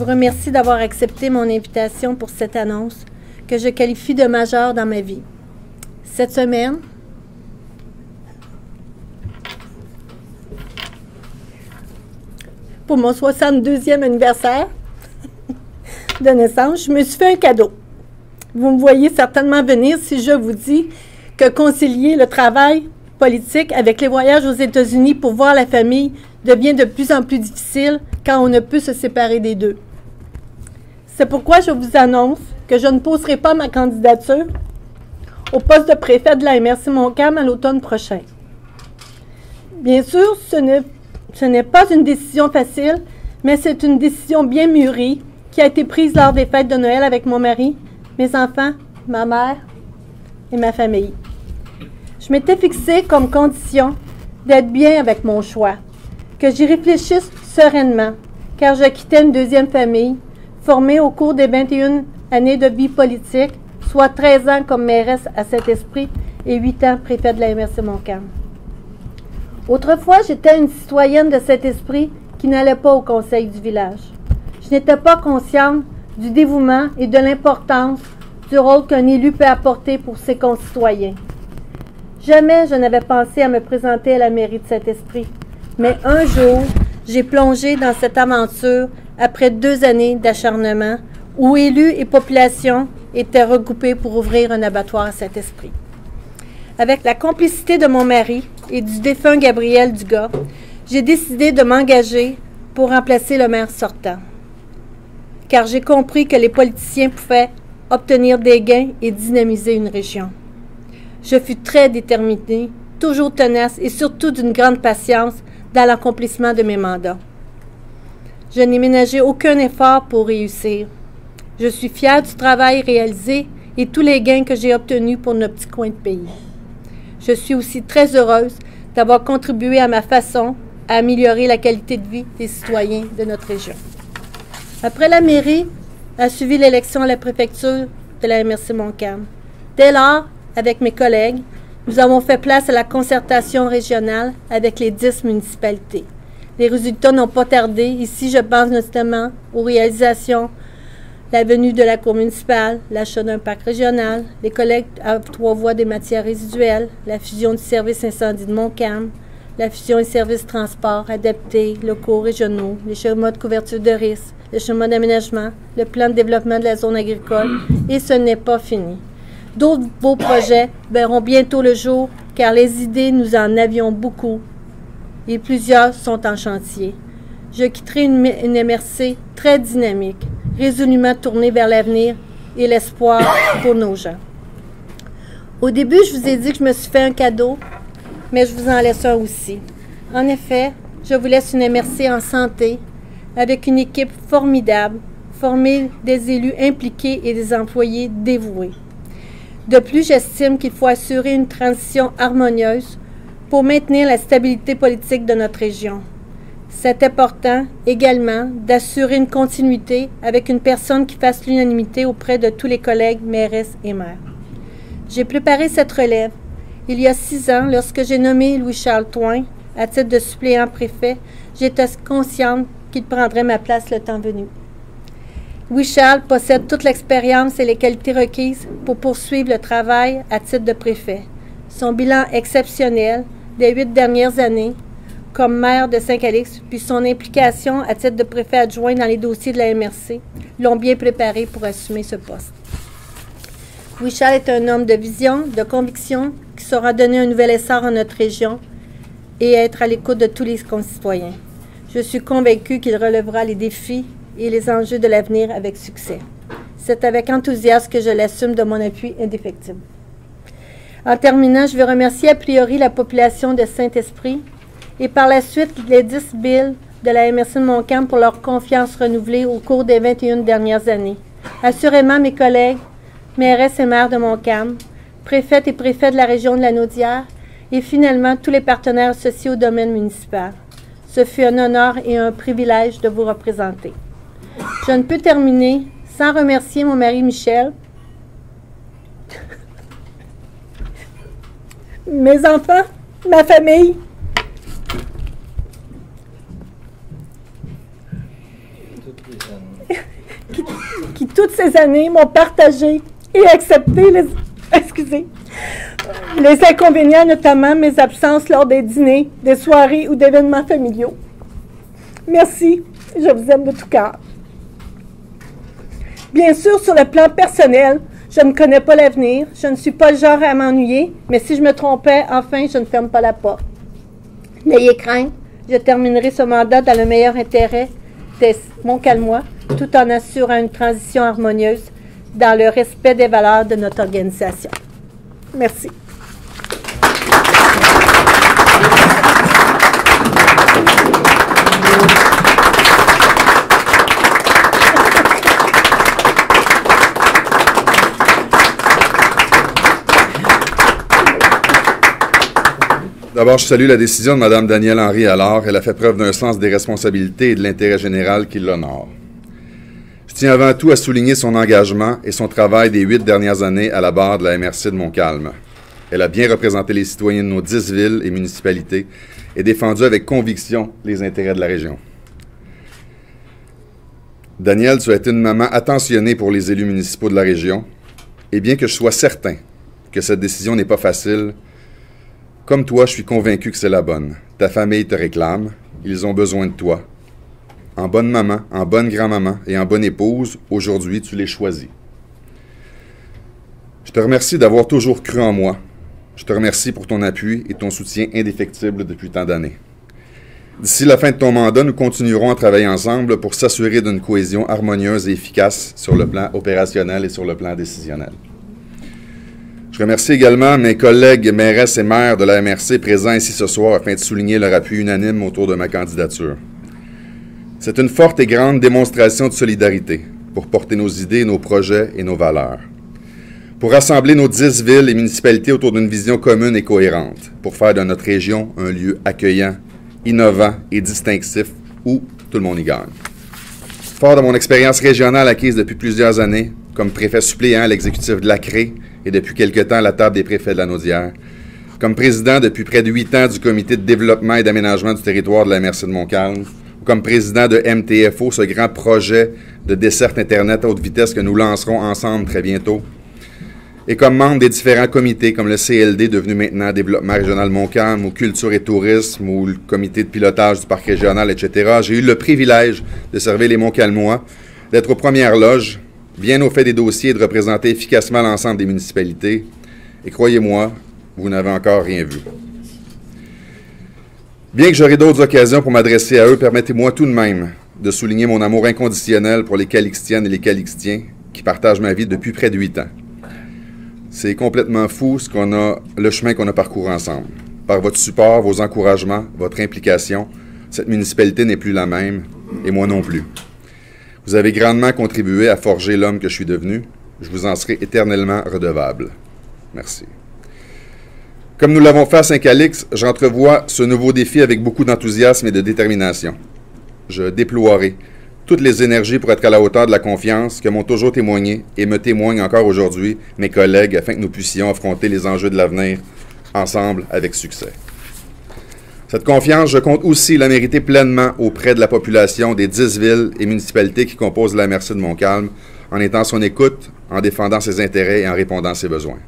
vous remercie d'avoir accepté mon invitation pour cette annonce que je qualifie de majeure dans ma vie. Cette semaine, pour mon 62e anniversaire de naissance, je me suis fait un cadeau. Vous me voyez certainement venir si je vous dis que concilier le travail politique avec les voyages aux États-Unis pour voir la famille devient de plus en plus difficile quand on ne peut se séparer des deux. C'est pourquoi je vous annonce que je ne poserai pas ma candidature au poste de préfet de la MRC-Montcalm à l'automne prochain. Bien sûr, ce n'est pas une décision facile, mais c'est une décision bien mûrie qui a été prise lors des fêtes de Noël avec mon mari, mes enfants, ma mère et ma famille. Je m'étais fixée comme condition d'être bien avec mon choix, que j'y réfléchisse sereinement, car je quittais une deuxième famille, formée au cours des 21 années de vie politique, soit 13 ans comme mairesse à Saint-Esprit et 8 ans préfète de la MRC-Montcalm. Autrefois, j'étais une citoyenne de Saint-Esprit qui n'allait pas au conseil du village. Je n'étais pas consciente du dévouement et de l'importance du rôle qu'un élu peut apporter pour ses concitoyens. Jamais je n'avais pensé à me présenter à la mairie de Saint-Esprit, mais un jour, j'ai plongé dans cette aventure après 2 années d'acharnement où élus et population étaient regroupés pour ouvrir un abattoir à Saint-Esprit. Avec la complicité de mon mari et du défunt Gabriel Dugas, j'ai décidé de m'engager pour remplacer le maire sortant, car j'ai compris que les politiciens pouvaient obtenir des gains et dynamiser une région. Je fus très déterminée, toujours tenace et surtout d'une grande patience dans l'accomplissement de mes mandats. Je n'ai ménagé aucun effort pour réussir. Je suis fière du travail réalisé et tous les gains que j'ai obtenus pour notre petit coin de pays. Je suis aussi très heureuse d'avoir contribué à ma façon à améliorer la qualité de vie des citoyens de notre région. Après la mairie, a suivi l'élection à la préfecture de la MRC-Montcalm. Dès lors, avec mes collègues, nous avons fait place à la concertation régionale avec les 10 municipalités. Les résultats n'ont pas tardé. Ici, je pense notamment aux réalisations, la venue de la cour municipale, l'achat d'un parc régional, les collectes à 3 voies des matières résiduelles, la fusion du service incendie de Montcalm, la fusion et services transport adaptés, locaux régionaux, les schémas de couverture de risque, le schéma d'aménagement, le plan de développement de la zone agricole, et ce n'est pas fini. D'autres beaux projets verront bientôt le jour, car les idées, nous en avions beaucoup, et plusieurs sont en chantier. Je quitterai une MRC très dynamique, résolument tournée vers l'avenir et l'espoir pour nos gens. Au début, je vous ai dit que je me suis fait un cadeau, mais je vous en laisse un aussi. En effet, je vous laisse une MRC en santé, avec une équipe formidable, formée des élus impliqués et des employés dévoués. De plus, j'estime qu'il faut assurer une transition harmonieuse pour maintenir la stabilité politique de notre région. C'est important également d'assurer une continuité avec une personne qui fasse l'unanimité auprès de tous les collègues mairesses et maires. J'ai préparé cette relève il y a 6 ans lorsque j'ai nommé Louis-Charles Thoin à titre de suppléant préfet. J'étais consciente qu'il prendrait ma place le temps venu. Louis-Charles possède toute l'expérience et les qualités requises pour poursuivre le travail à titre de préfet. Son bilan exceptionnel des 8 dernières années comme maire de Saint-Calix, puis son implication à titre de préfet adjoint dans les dossiers de la MRC, l'ont bien préparé pour assumer ce poste. Louis-Charles est un homme de vision, de conviction, qui saura donner un nouvel essor à notre région et être à l'écoute de tous les concitoyens. Je suis convaincue qu'il relèvera les défis et les enjeux de l'avenir avec succès. C'est avec enthousiasme que je l'assume de mon appui indéfectible. En terminant, je veux remercier a priori la population de Saint-Esprit et par la suite les 10 villes de la MRC de Montcalm pour leur confiance renouvelée au cours des 21 dernières années. Assurément, mes collègues, mairesses et maires de Montcalm, préfètes et préfets de la région de la Naudière et finalement tous les partenaires associés au domaine municipal. Ce fut un honneur et un privilège de vous représenter. Je ne peux terminer sans remercier mon mari Michel, mes enfants, ma famille, ces années m'ont partagé et accepté les inconvénients, notamment mes absences lors des dîners, des soirées ou d'événements familiaux. Merci, je vous aime de tout cœur. Bien sûr, sur le plan personnel, je ne connais pas l'avenir, je ne suis pas le genre à m'ennuyer, mais si je me trompais, enfin, je ne ferme pas la porte. N'ayez crainte, je terminerai ce mandat dans le meilleur intérêt des Montcalmois, tout en assurant une transition harmonieuse dans le respect des valeurs de notre organisation. Merci. D'abord, je salue la décision de Mme Danielle Henry-Allard. Elle a fait preuve d'un sens des responsabilités et de l'intérêt général qui l'honore. Je tiens avant tout à souligner son engagement et son travail des 8 dernières années à la barre de la MRC de Montcalm. Elle a bien représenté les citoyens de nos 10 villes et municipalités et défendu avec conviction les intérêts de la région. Danielle, tu as été une maman attentionnée pour les élus municipaux de la région, et bien que je sois certain que cette décision n'est pas facile, comme toi, je suis convaincu que c'est la bonne. Ta famille te réclame, ils ont besoin de toi. En bonne maman, en bonne grand-maman et en bonne épouse, aujourd'hui, tu les choisis. Je te remercie d'avoir toujours cru en moi. Je te remercie pour ton appui et ton soutien indéfectible depuis tant d'années. D'ici la fin de ton mandat, nous continuerons à travailler ensemble pour s'assurer d'une cohésion harmonieuse et efficace sur le plan opérationnel et sur le plan décisionnel. Je remercie également mes collègues mairesses et maires de la MRC présents ici ce soir afin de souligner leur appui unanime autour de ma candidature. C'est une forte et grande démonstration de solidarité pour porter nos idées, nos projets et nos valeurs. Pour rassembler nos 10 villes et municipalités autour d'une vision commune et cohérente, pour faire de notre région un lieu accueillant, innovant et distinctif où tout le monde y gagne. Fort de mon expérience régionale acquise depuis plusieurs années, comme préfet suppléant à l'exécutif de la CRE et depuis quelque temps à la table des préfets de la Naudière, comme président depuis près de 8 ans du Comité de développement et d'aménagement du territoire de la MRC de Montcalm, ou comme président de MTFO, ce grand projet de desserte Internet à haute vitesse que nous lancerons ensemble très bientôt, et comme membre des différents comités comme le CLD, devenu maintenant Développement régional Montcalm, ou Culture et Tourisme, ou le comité de pilotage du parc régional, etc., j'ai eu le privilège de servir les Montcalmois, d'être aux premières loges, bien au fait des dossiers et de représenter efficacement l'ensemble des municipalités. Et croyez-moi, vous n'avez encore rien vu. Bien que j'aurai d'autres occasions pour m'adresser à eux, permettez-moi tout de même de souligner mon amour inconditionnel pour les Calixtiennes et les Calixtiens qui partagent ma vie depuis près de 8 ans. C'est complètement fou le chemin qu'on a parcouru ensemble. Par votre support, vos encouragements, votre implication, cette municipalité n'est plus la même, et moi non plus. Vous avez grandement contribué à forger l'homme que je suis devenu. Je vous en serai éternellement redevable. Merci. Comme nous l'avons fait à Saint-Calix, j'entrevois ce nouveau défi avec beaucoup d'enthousiasme et de détermination. Je déploierai toutes les énergies pour être à la hauteur de la confiance que m'ont toujours témoigné et me témoignent encore aujourd'hui mes collègues afin que nous puissions affronter les enjeux de l'avenir ensemble avec succès. Cette confiance, je compte aussi la mériter pleinement auprès de la population des 10 villes et municipalités qui composent la MRC de Montcalm, en étant son écoute, en défendant ses intérêts et en répondant à ses besoins.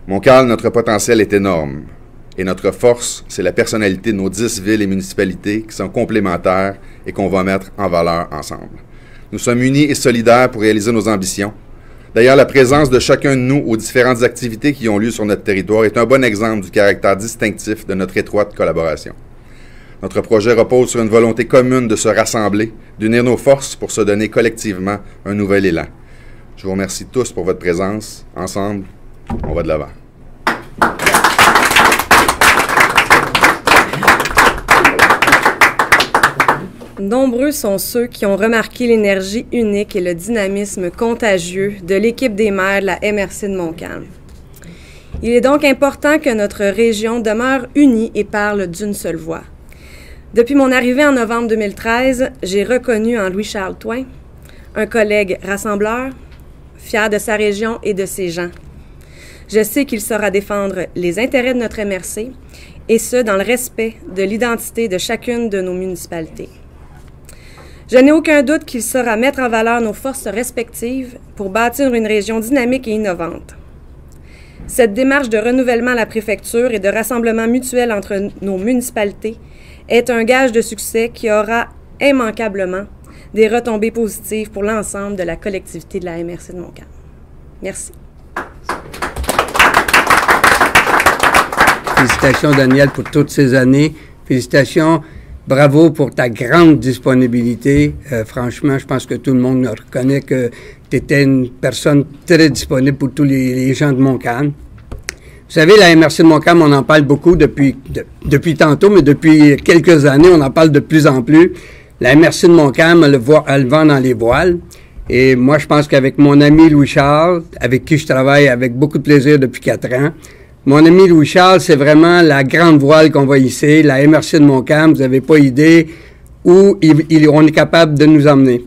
Montcalm, notre potentiel est énorme, et notre force, c'est la personnalité de nos 10 villes et municipalités qui sont complémentaires et qu'on va mettre en valeur ensemble. Nous sommes unis et solidaires pour réaliser nos ambitions. D'ailleurs, la présence de chacun de nous aux différentes activités qui ont lieu sur notre territoire est un bon exemple du caractère distinctif de notre étroite collaboration. Notre projet repose sur une volonté commune de se rassembler, d'unir nos forces pour se donner collectivement un nouvel élan. Je vous remercie tous pour votre présence. Ensemble, on va de l'avant. Nombreux sont ceux qui ont remarqué l'énergie unique et le dynamisme contagieux de l'équipe des maires de la MRC de Montcalm. Il est donc important que notre région demeure unie et parle d'une seule voix. Depuis mon arrivée en novembre 2013, j'ai reconnu en Louis-Charles Thouin un collègue rassembleur, fier de sa région et de ses gens. Je sais qu'il saura défendre les intérêts de notre MRC, et ce, dans le respect de l'identité de chacune de nos municipalités. Je n'ai aucun doute qu'il saura mettre en valeur nos forces respectives pour bâtir une région dynamique et innovante. Cette démarche de renouvellement à la préfecture et de rassemblement mutuel entre nos municipalités est un gage de succès qui aura immanquablement des retombées positives pour l'ensemble de la collectivité de la MRC de Montcalm. Merci. Félicitations, Daniel, pour toutes ces années. Félicitations. Bravo pour ta grande disponibilité. Franchement, je pense que tout le monde reconnaît que tu étais une personne très disponible pour tous les gens de Montcalm. Vous savez, la MRC de Montcalm, on en parle beaucoup depuis tantôt, mais depuis quelques années, on en parle de plus en plus. La MRC de Montcalm, elle vend dans les voiles. Et moi, je pense qu'avec mon ami Louis-Charles, avec qui je travaille avec beaucoup de plaisir depuis 4 ans, mon ami Louis-Charles, c'est vraiment la grande voile qu'on va hisser. La MRC de Montcalm, vous n'avez pas idée où on est capable de nous emmener.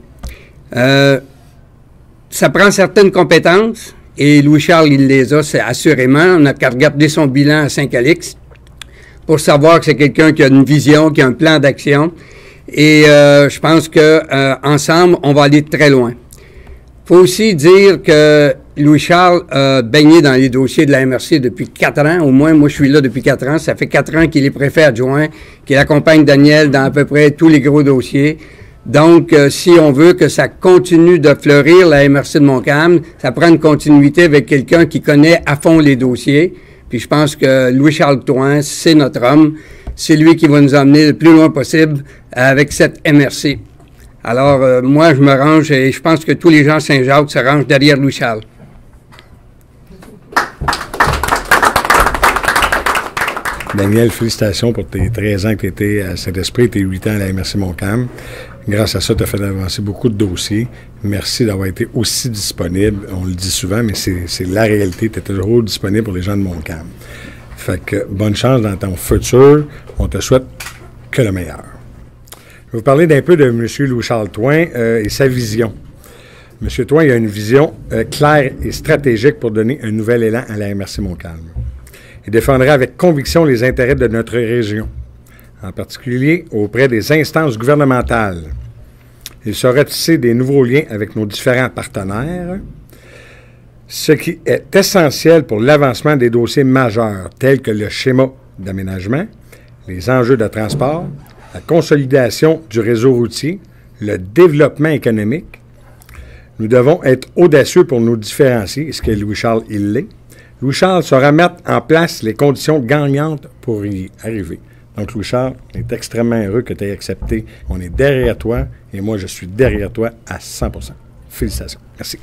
Ça prend certaines compétences, et Louis-Charles, il les a, c'est assurément. On n'a qu'à regarder son bilan à Saint-Calix pour savoir que c'est quelqu'un qui a une vision, qui a un plan d'action. Et je pense que ensemble, on va aller très loin. Faut aussi dire que Louis-Charles a baigné dans les dossiers de la MRC depuis 4 ans, au moins. Moi, je suis là depuis 4 ans. Ça fait 4 ans qu'il est préfet adjoint, qu'il accompagne Daniel dans à peu près tous les gros dossiers. Donc, si on veut que ça continue de fleurir, la MRC de Montcalm, ça prend une continuité avec quelqu'un qui connaît à fond les dossiers. Puis je pense que Louis-Charles Thouin, c'est notre homme. C'est lui qui va nous emmener le plus loin possible avec cette MRC. Alors, moi, je me range et je pense que tous les gens de Saint-Jacques se rangent derrière Louis-Charles. Daniel, félicitations pour tes 13 ans que tu étais à Saint-Esprit et tes 8 ans à la MRC Montcalm. Grâce à ça, tu as fait avancer beaucoup de dossiers. Merci d'avoir été aussi disponible. On le dit souvent, mais c'est la réalité. Tu es toujours disponible pour les gens de Montcalm. Fait que bonne chance dans ton futur. On te souhaite que le meilleur. Je vais vous parler d'un peu de M. Louis-Charles Thouin et sa vision. M. Thouin a une vision claire et stratégique pour donner un nouvel élan à la MRC Montcalm. Il défendra avec conviction les intérêts de notre région, en particulier auprès des instances gouvernementales. Il saura tisser des nouveaux liens avec nos différents partenaires, ce qui est essentiel pour l'avancement des dossiers majeurs tels que le schéma d'aménagement, les enjeux de transport, la consolidation du réseau routier, le développement économique. Nous devons être audacieux pour nous différencier, ce que Louis-Charles, il l'est. Louis-Charles saura mettre en place les conditions gagnantes pour y arriver. Donc, Louis-Charles, on est extrêmement heureux que tu aies accepté. On est derrière toi et moi, je suis derrière toi à 100%. Félicitations. Merci.